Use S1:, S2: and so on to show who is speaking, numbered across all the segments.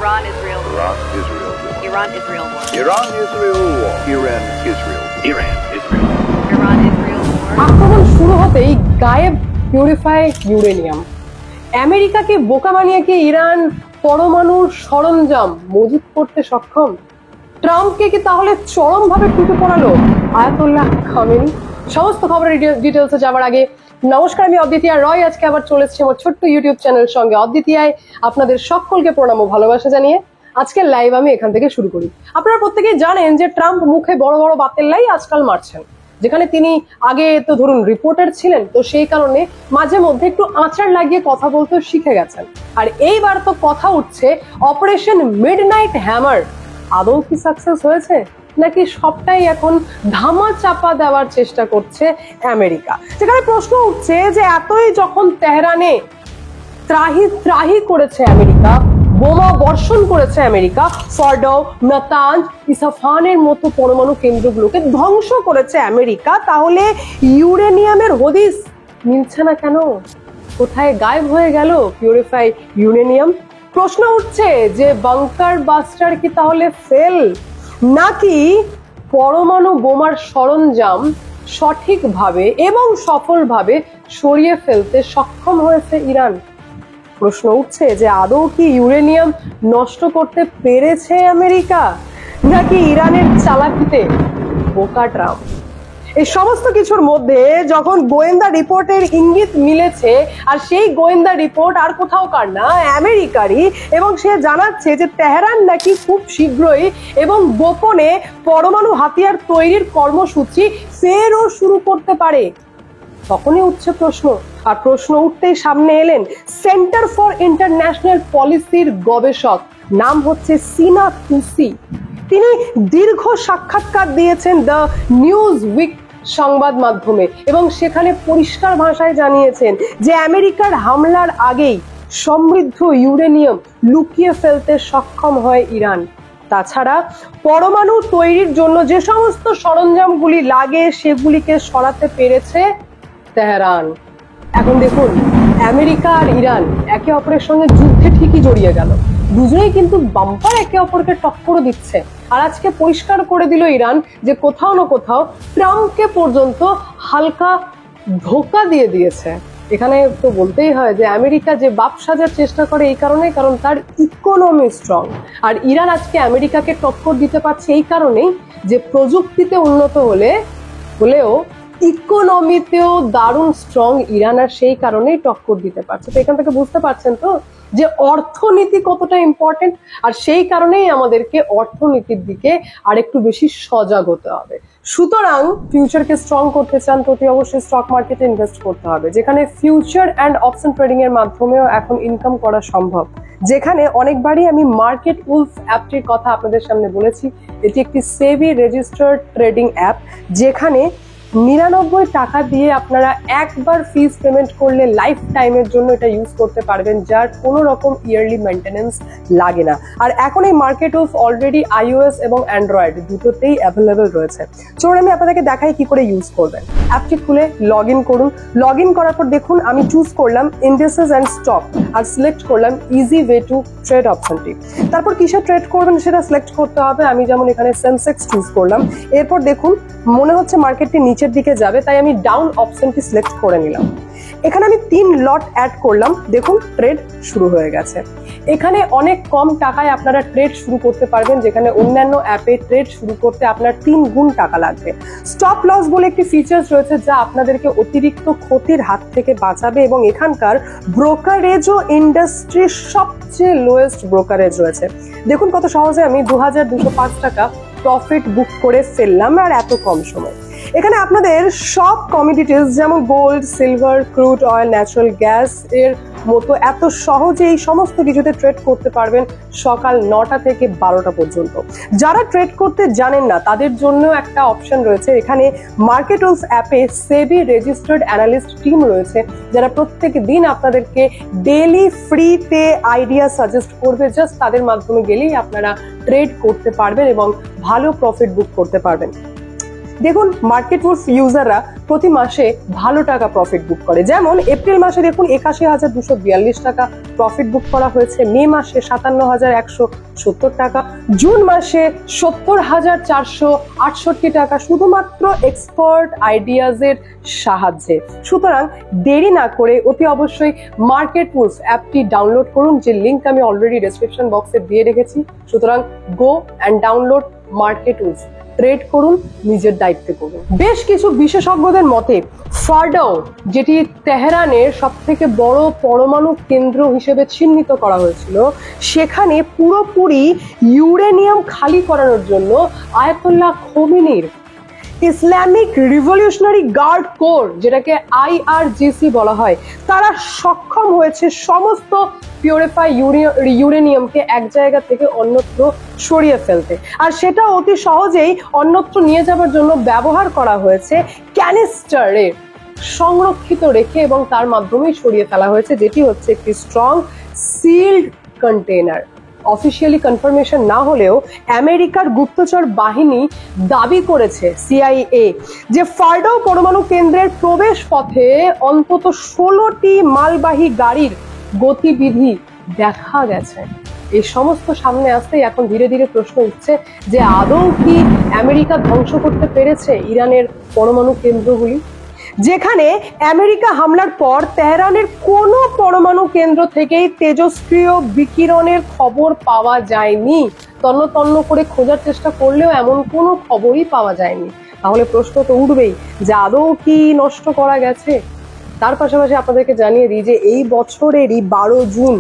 S1: Iran-Israel war.
S2: Iran-Israel war.
S1: Iran-Israel war.
S3: Iran-Israel.
S1: Iran-Israel.
S2: Iran-Israel war.
S4: আক্রমণ শুরু হতেই গায়েব পিউরিফাই ইউরেনিয়াম। আমেরিকাকে বোকা বানিয়ে কি ইরান পরমাণু সরঞ্জাম মজুত করতে সক্ষম? ট্রাম্পকে কি তাহলে চরমভাবে টুটে পড়ালো আয়াতুল্লাহ খামেনি? সমস্ত খবরের ডিটেলসে যাওয়ার আগে নমস্কার, আমি অদ্বিতীয়া রয়। আজকে আবার চলে এসেছি আমার ছোট্ট ইউটিউব চ্যানেল সঙ্গে অদ্বিতীয়ায়। আপনাদের সকলকে প্রণাম ও ভালোবাসা জানিয়ে আজকের লাইভ আমি এখান থেকে শুরু করি। আপনারা প্রত্যেকেই জানেন যে ট্রাম্প মুখে বড় বড় বাতের লাই আজকাল মারছেন। যেখানে তিনি আগে তো ধরুন রিপোর্টার ছিলেন, তো সেই কারণে মাঝে মধ্যে একটু আঁচার লাগিয়ে কথা বলতে শিখে গেছেন। আর এইবার তো কথা উঠছে অপারেশন মিডনাইট হ্যামার আদৌ কি সাকসেস হয়েছে, নাকি সবটাই এখন ধামা চাপা দেওয়ার চেষ্টা করছে আমেরিকা? যেখানে প্রশ্ন উঠছে যে এতই যখন তেহরানে ত্রাহি করেছে আমেরিকা, বোমা বর্ষণ করেছে আমেরিকা, ফর্ডো, নাতাঞ্জ, ইসফাহানের মতো পরমাণু কেন্দ্রগুলোকে ধ্বংস করেছে আমেরিকা, তাহলে ইউরেনিয়ামের হদিস মিলছে না কেন? কোথায় গায়েব হয়ে গেল পিউরিফাই ইউরেনিয়াম? প্রশ্ন উঠছে যে বাংকার বাস্টার কি তাহলে ফেল, নাকি পরমাণু বোমার সরঞ্জাম সঠিকভাবে এবং সফলভাবে সরিয়ে ফেলতে সক্ষম হয়েছে ইরান? প্রশ্ন উঠছে যে আদৌ কি ইউরেনিয়াম নষ্ট করতে পেরেছে আমেরিকা, নাকি ইরানের চালাকিতে বোকা ট্রাম্প? এই সমস্ত কিছুর মধ্যে যখন গোয়েন্দা রিপোর্টের ইঙ্গিত মিলেছে, আর সেই গোয়েন্দা রিপোর্ট আর কোথাও কার না, আমেরিকারই, এবং সে জানাচ্ছে যে তেহরান নাকি খুব শীঘ্রই এবং গোপনে পরমাণু হাতিয়ার তৈরির কর্মসূচি ফেরও শুরু করতে পারে, তখনই উঠছে প্রশ্ন। আর প্রশ্ন উঠতেই সামনে এলেন সেন্টার ফর ইন্টারন্যাশনাল পলিসির গবেষক, নাম হচ্ছে সিনা তুসি। তিনি দীর্ঘ সাক্ষাৎকার দিয়েছেন দ্য নিউজ উইক সংবাদ মাধ্যমে, এবং সেখানে পরিষ্কার ভাষায় জানিয়েছেন যে আমেরিকার হামলার আগেই সমৃদ্ধ ইউরেনিয়াম লুকিয়ে ফেলতে সক্ষম হয় ইরান। তাছাড়া পরমাণু তৈরির জন্য যে সমস্ত সরঞ্জামগুলি লাগে সেগুলিকে সরাতে পেরেছে তেহরান। এখন দেখুন, আমেরিকা আর ইরান একে অপরের সঙ্গে যুদ্ধে ঠিকই জড়িয়ে গেল, দুজনেই কিন্তু বাম্পার একে অপরকে টক্কর দিচ্ছে। আর আজকে পরিষ্কার করে দিল ইরান যে কোথাও না কোথাও ট্রাম্পকে পর্যন্ত হালকা ধোকা দিয়ে দিয়েছে। এখানে তো বলতেই হয় যে আমেরিকা যে বাপ সাজার চেষ্টা করে এই কারণে, কারণ তার ইকোনমি স্ট্রং। আর ইরান আজকে আমেরিকাকে টক্কর দিতে পারছে এই কারণেই যে প্রযুক্তিতে উন্নত হলেও ইকোনমিতেও দারুণ স্ট্রং ইরান, আর সেই কারণেই টক্কর দিতে পারছে। তো এখান থেকে বুঝতে পারছেন তো যে অর্থনীতি কতটা ইম্পর্টেন্ট, আর সেই কারণেই আমাদেরকে অর্থনীতির দিকে আরেকটু বেশি সজাগ হতে হবে। সুতরাং ফিউচারকে স্ট্রং করতে চান তো অবশ্যই স্টক মার্কেটে ইনভেস্ট করতে হবে, যেখানে ফিউচার অ্যান্ড অপশন ট্রেডিং এর মাধ্যমেও এখন ইনকাম করা সম্ভব। যেখানে অনেকবারই আমি মার্কেট উলফ অ্যাপটির কথা আপনাদের সামনে বলেছি। এটি একটি সেবি রেজিস্টার্ড ট্রেডিং অ্যাপ, যেখানে 99 টাকা দিয়ে আপনারা একবার ফিস পেমেন্ট করলে লাইফ টাইমের জন্য এটা ইউজ করতে পারবেন, যার কোনো রকম ইয়ারলি মেইনটেনেন্স লাগে না। আর এখন এই মার্কেট উলফ অলরেডি iOS এবং অ্যান্ড্রয়েড দুটোতেই অ্যাভেলেবেল রয়েছে। চলুন আমি আপনাদেরকে দেখাই কি করে ইউজ করবেন। অ্যাপটি খুলে লগ ইন করুন। লগ ইন করার পর দেখুন আমি চুজ করলাম ইন্ডেক্সেস অ্যান্ড স্টক, আর সিলেক্ট করলাম ইজি ওয়ে টু ট্রেড অপশনটি। তারপর কিসে ট্রেড করবেন সেটা সিলেক্ট করতে হবে। আমি যেমন এখানে সেন্সেক্স চুজ করলাম। এরপর দেখুন মনে হচ্ছে মার্কেটটি নিচের দিকে যাবে, তাই আমি ডাউন অপশনটি সিলেক্ট করে নিলাম। এখানে আমি 3 লট অ্যাড করলাম। দেখুন ট্রেড শুরু হয়ে গেছে। এখানে অনেক কম টাকায় আপনারা ট্রেড শুরু করতে পারবেন, যেখানে অন্যান্য অ্যাপে ট্রেড শুরু করতে আপনার 3 গুণ টাকা লাগবে। স্টপ লস বলে একটি ফিচার্স রয়েছে যা আপনাদেরকে অতিরিক্ত ক্ষতির হাত থেকে বাঁচাবে, এবং এখানকার ব্রোকারেজও ইন্ডাস্ট্রির সবচেয়ে লোয়েস্ট ব্রোকারেজ রয়েছে। দেখুন কত সহজে আমি 2205 টাকা প্রফিট বুক করে ফেললাম, আর এত কম সময়। এখানে আপনাদের সব কমোডিটিস যেমন gold, silver, crude oil, natural gas এর মতো এত সহজে এই সমস্ত কিছুতে ট্রেড করতে পারবেন সকাল 9টা থেকে 12টা পর্যন্ত। যারা ট্রেড করতে জানেন না তাদের জন্য একটা অপশন রয়েছে। এখানে মার্কেট উলফ অ্যাপে সেবি রেজিস্টার্ড অ্যানালিস্ট টিম রয়েছে, যারা প্রত্যেক দিন আপনাদেরকে ডেইলি ফ্রিতে আইডিয়া সাজেস্ট করবে। জাস্ট তাদের মাধ্যমে গেলেই আপনারা ট্রেড করতে পারবেন এবং ভালো প্রফিট বুক করতে পারবেন। দেখুন মার্কেট রুলস ইউজাররা প্রতি মাসে ভালো টাকা প্রফিট বুক করে। যেমন এপ্রিল মাসে দেখুন ৮১,২৪২ টাকা প্রফিট বুক করা হয়েছে, মে মাসে ৫৭,১৭০ টাকা, জুন মাসে ৭০,৪৬৮ টাকা, শুধুমাত্র এক্সপার্ট আইডিয়াজের সাহায্যে। সুতরাং দেরি না করে অতি অবশ্যই মার্কেট রুলস অ্যাপটি ডাউনলোড করুন, যে লিঙ্ক আমি অলরেডি ডেসক্রিপশন বক্সে দিয়ে রেখেছি। সুতরাং go and download market rules, trade করুন, নিজের দায়িত্বে করুন। বেশ কিছু বিশেষজ্ঞদের মতে ফার্ডাও, যেটি তেহরানের সব থেকে বড় পরমাণু কেন্দ্র হিসেবে চিহ্নিত করা হয়েছিল, সেখানে পুরোপুরি ইউরেনিয়াম খালি করানোর জন্য আয়াতুল্লাহ খোমেনির ইসলামিক রিভলিউশনারি গার্ড কোর, যেটাকে IRGC বলা হয়, তারা সক্ষম হয়েছে সমস্ত পিউরিফাই ইউরেনিয়ামকে এক জায়গা থেকে অন্যত্র সরিয়ে ফেলতে। আর সেটা অতি সহজেই অন্যত্র নিয়ে যাবার জন্য ব্যবহার করা হয়েছে ক্যানিস্টারে সংরক্ষিত রেখে, এবং তার মাধ্যমেই সরিয়ে ফেলা হয়েছে, যেটি হচ্ছে একটি strong sealed container. Officially confirmation না হলেও আমেরিকার গুপ্তচর বাহিনী দাবি করেছে, CIA, যে ফার্ডাও পরমাণু কেন্দ্রের প্রবেশ পথে অন্তত 16টি মালবাহী গাড়ির গতিবিধি দেখা গেছে। এই সমস্ত সামনে আসতেই এখন ধীরে ধীরে প্রশ্ন উঠছে যে আদৌ কি আমেরিকা ধ্বংস করতে পেরেছে ইরানের পরমাণু কেন্দ্রগুলি? যেখানে আমেরিকা হামলার পর তেহরানের কোনো পরমাণু কেন্দ্র থেকেই তেজস্ক্রিয় বিকিরণের খবর পাওয়া যায়নি। তন্ন তন্ন করে খোঁজার চেষ্টা করলেও এমন কোনো খবরই পাওয়া যায়নি। তাহলে প্রশ্ন তো উঠবেই যে আদৌ কি নষ্ট করা গেছে? তার পাশাপাশি আপনাদেরকে জানিয়ে দিই যে এই বছরেরই 12 জুন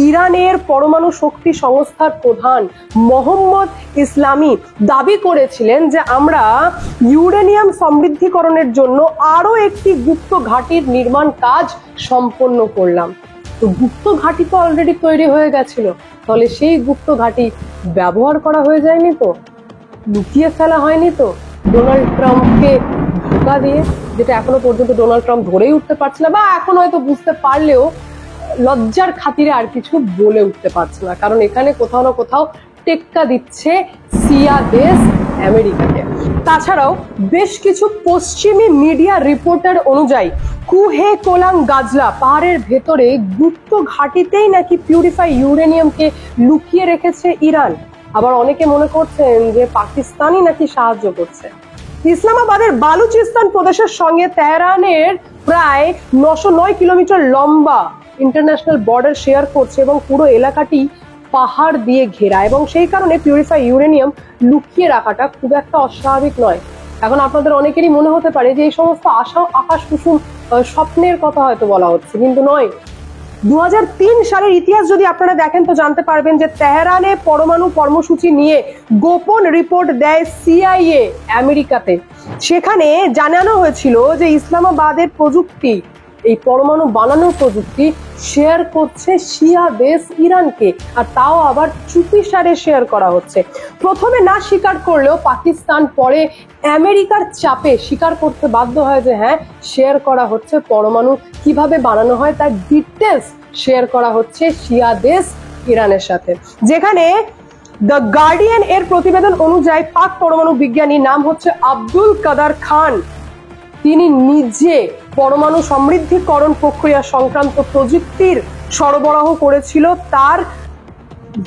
S4: ইরানের পরমাণু শক্তি সংস্থার প্রধান মোহাম্মদ ইসলামি দাবি করেছিলেন যে আমরা ইউরেনিয়াম সমৃদ্ধিকরণের জন্য আরো একটি গুপ্ত ঘাঁটির নির্মাণ কাজ সম্পন্ন করলাম। তো গুপ্ত ঘাঁটি তো অলরেডি তৈরি হয়ে গেছিল, তাহলে সেই গুপ্ত ঘাঁটি ব্যবহার করা হয়ে যায়নি তো? লুকিয়ে ফেলা হয়নি তো ডোনাল্ড ট্রাম্পকে ধোঁকা দিয়ে, যেটা এখনো পর্যন্ত ডোনাল্ড ট্রাম্প ধরেই উঠতে পারছে না, বা এখন হয়তো বুঝতে পারলেও লজ্জার খাতিরে আর কিছু বলে উঠতে পারছে না, কারণ এখানে কোথাও না কোথাও টেক্কা দিচ্ছে সিয়া দেশ আমেরিকাকে। তাছাড়াও বেশ কিছু পশ্চিমী মিডিয়া রিপোর্টার অনুযায়ী কুহে কোলাং গাজলা পাহাড়ের ভেতরে গুপ্ত ঘাঁটিতেই নাকি পিউরিফাই ইউরেনিয়ামকে লুকিয়ে রেখেছে ইরান। আবার অনেকে মনে করছেন যে পাকিস্তানই নাকি সাহায্য করছে। ইসলামাবাদের বালুচিস্তান প্রদেশের সঙ্গে তেহরানের প্রায় 909 কিলোমিটার লম্বা ইন্টারন্যাশনাল বর্ডার শেয়ার করছে, এবং পুরো এলাকাটি পাহাড় দিয়ে ঘেরা, এবং সেই কারণে পিউরিফাই ইউরেনিয়াম লুকিয়ে রাখাটা খুব একটা অস্বাভাবিক নয়। এখন আপনাদের অনেকেরই মনে হতে পারে যে এই সমস্ত আকাশ কুসুম স্বপ্নের কথা হয়তো বলা হচ্ছে, কিন্তু নয়। 2003 সালের ইতিহাস যদি আপনারা দেখেন তো জানতে পারবেন যে তেহরানে পরমাণু কর্মসূচি নিয়ে গোপন রিপোর্ট দেয় CIA আমেরিকাতে। সেখানে জানানো হয়েছিল যে ইসলামাবাদের প্রযুক্তি, এই পরমাণু বানানোর প্রযুক্তি শেয়ার করছে শিয়া দেশ ইরানকে, আর তাও আবার চুপিসারে শেয়ার করা হচ্ছে। প্রথমে না স্বীকার করলেও পাকিস্তান পরে আমেরিকার চাপে স্বীকার করতে বাধ্য হয় যে হ্যাঁ, শেয়ার করা হচ্ছে পরমাণু কিভাবে বানানো হয় তার ডিটেলস শেয়ার করা হচ্ছে শিয়া দেশ ইরানের সাথে। যেখানে দ্য গার্ডিয়ান এর প্রতিবেদন অনুযায়ী পাক পরমাণু বিজ্ঞানী, নাম হচ্ছে আব্দুল কাদার খান, তিনি নিজে পরমাণু সমৃদ্ধিকরণ প্রক্রিয়া সংক্রান্ত প্রযুক্তির সরবরাহ করেছিল। তার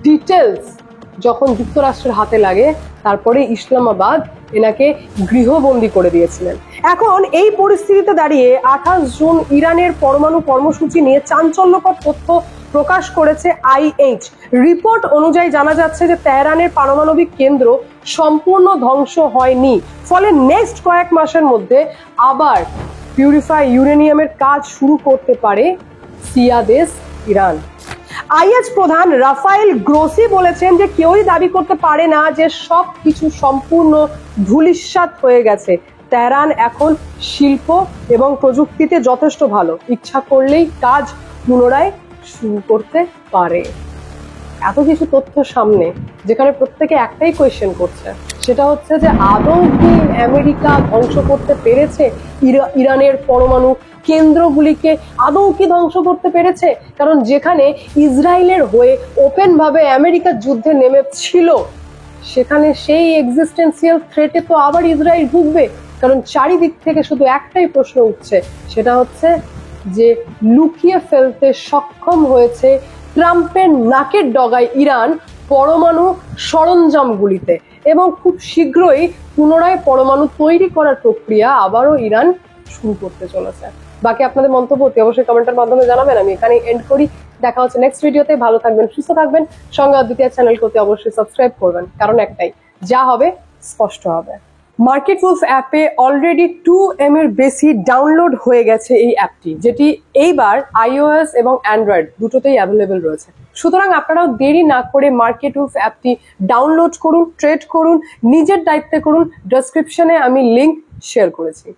S4: ডিটেলস যখন যুক্তরাষ্ট্রের হাতে লাগে, তারপরে ইসলামাবাদ এনাকে গৃহবন্দী করে দিয়েছিলেন। এখন এই পরিস্থিতিতে দাঁড়িয়ে 28 জুন ইরানের পরমাণু কর্মসূচি নিয়ে চাঞ্চল্যকর তথ্য প্রকাশ করেছে IH। রিপোর্ট অনুযায়ী জানা যাচ্ছে যে তেহরানের পারমাণবিক কেন্দ্র সম্পূর্ণ ধ্বংস হয়নি, ফলে নেক্সট কয়েক মাসের মধ্যে আবার পিউরিফাই ইউরেনিয়ামের কাজ শুরু করতে পারে সিয়া দেশ ইরান। IH প্রধান রাফায়েল গ্রোসি বলেছেন যে কেউই দাবি করতে পারে না যে সব কিছু সম্পূর্ণ ধূলিসাৎ হয়ে গেছে। তেহরান এখন শিল্প এবং প্রযুক্তিতে যথেষ্ট ভালো, ইচ্ছা করলেই কাজ পুনরায় শুরু করতে পারে। এত কিছু তথ্য সামনে, যেখানে প্রত্যেকে একটাই কোয়েশ্চেন করছে, সেটা হচ্ছে যে আদৌ কি আমেরিকা ধ্বংস করতে পেরেছে ইরানের পরমাণু কেন্দ্রগুলিকে? আদৌ কি ধ্বংস করতে পেরেছে? কারণ যেখানে ইসরায়েলের হয়ে ওপেন ভাবে আমেরিকা যুদ্ধে নেমেছিল, সেখানে সেই এক্সিস্টেন্সিয়াল থ্রেটে তো আবার ইসরায়েল ঢুকবে। কারণ চারিদিক থেকে শুধু একটাই প্রশ্ন উঠছে, সেটা হচ্ছে যে লুকিয়ে ফেলতে সক্ষম হয়েছে ট্রাম্পের নাকের ডগায় ইরান পরমাণু সরঞ্জামগুলিতে, এবং খুব শীঘ্রই পুনরায় পরমাণু তৈরি করার প্রক্রিয়া আবারও ইরান শুরু করতে চলেছে। বাকি আপনাদের মন্তব্য অতি অবশ্যই কমেন্টের মাধ্যমে জানাবেন। আমি এখানে এন্ড করি, দেখা হচ্ছে নেক্সট ভিডিওতে। ভালো থাকবেন, সুস্থ থাকবেন। সঙ্গে অদ্বিতীয় চ্যানেলকে অতি অবশ্যই সাবস্ক্রাইব করবেন, কারণ একটাই, যা হবে স্পষ্ট হবে। মার্কেট উলফ অ্যাপে অলরেডি 2M এর বেশি ডাউনলোড হয়ে গেছে এই অ্যাপটি, যেটি এইবার iOS এবং অ্যান্ড্রয়েড দুটোতেই অ্যাভেলেবেল রয়েছে। সুতরাং আপনারাও দেরি না করে মার্কেট উলফ অ্যাপটি ডাউনলোড করুন, ট্রেড করুন, নিজের দায়িত্বে করুন। ডেসক্রিপশনে আমি লিংক শেয়ার করেছি।